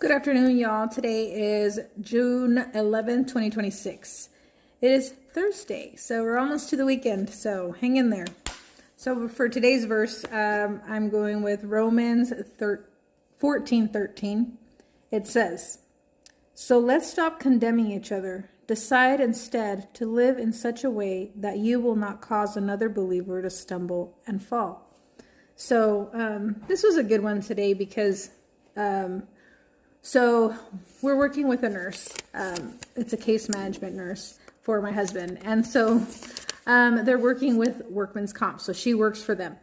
Good afternoon, y'all. Today is June 11th, 2026. It is Thursday, so we're almost to the weekend, so hang in there. So for today's verse, I'm going with Romans 14:13. It says, "So let's stop condemning each other. Decide instead to live in such a way that you will not cause another believer to stumble and fall." So this was a good one today because so we're working with a nurse. It's a case management nurse for my husband. And so they're working with workman's comp. So she works for them.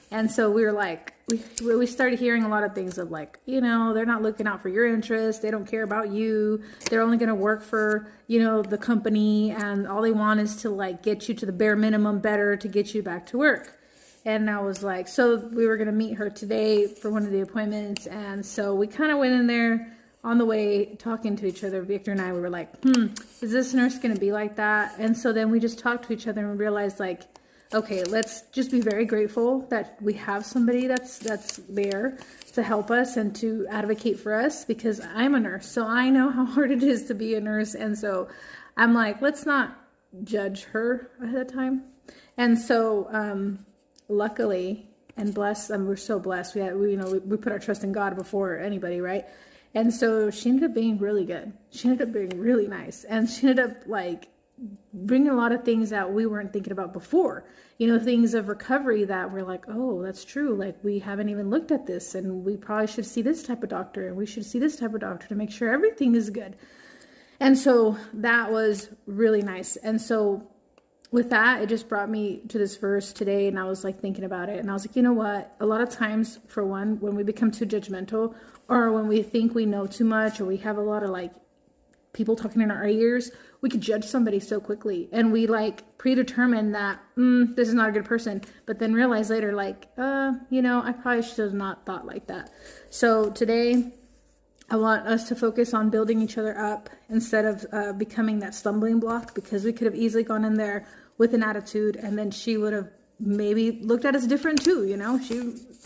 And so we were like, we started hearing a lot of things of like, they're not looking out for your interests. They don't care about you. They're only going to work for, the company. And all they want is to like get you to the bare minimum better to get you back to work. And I was like, so we were going to meet her today for one of the appointments. And so we kind of went in there on the way talking to each other. Victor and I, we were like, is this nurse going to be like that? And so then we just talked to each other and realized like, okay, let's just be very grateful that we have somebody that's there to help us and to advocate for us, because I'm a nurse. So I know how hard it is to be a nurse. And so I'm like, let's not judge her ahead of time. And so, luckily and blessed, we're so blessed. We put our trust in God before anybody, right? And so she ended up being really good. She ended up being really nice. And she ended up like bringing a lot of things that we weren't thinking about before, things of recovery that we're like, oh, that's true. Like we haven't even looked at this, and we probably should see this type of doctor, and we should see this type of doctor to make sure everything is good. And so that was really nice. And so with that, it just brought me to this verse today, and I was like thinking about it, and I was like, you know what? A lot of times, for one, when we become too judgmental, or when we think we know too much, or we have a lot of like people talking in our ears, we could judge somebody so quickly, and we like predetermine that this is not a good person, but then realize later, like, I probably should have not thought like that. So today, I want us to focus on building each other up instead of becoming that stumbling block, because we could have easily gone in there with an attitude, and then she would have maybe looked at us different too.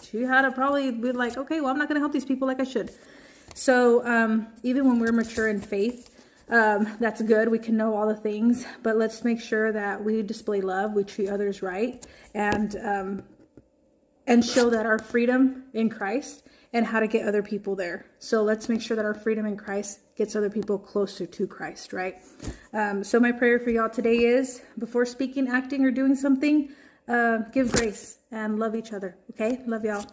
She had to probably be like, okay, well, I'm not going to help these people like I should. So even when we're mature in faith, that's good. We can know all the things, but let's make sure that we display love, we treat others right, and show that our freedom in Christ and how to get other people there. So let's make sure that our freedom in Christ gets other people closer to Christ, right? So my prayer for y'all today is, before speaking, acting, or doing something, give grace and love each other. Okay? Love y'all.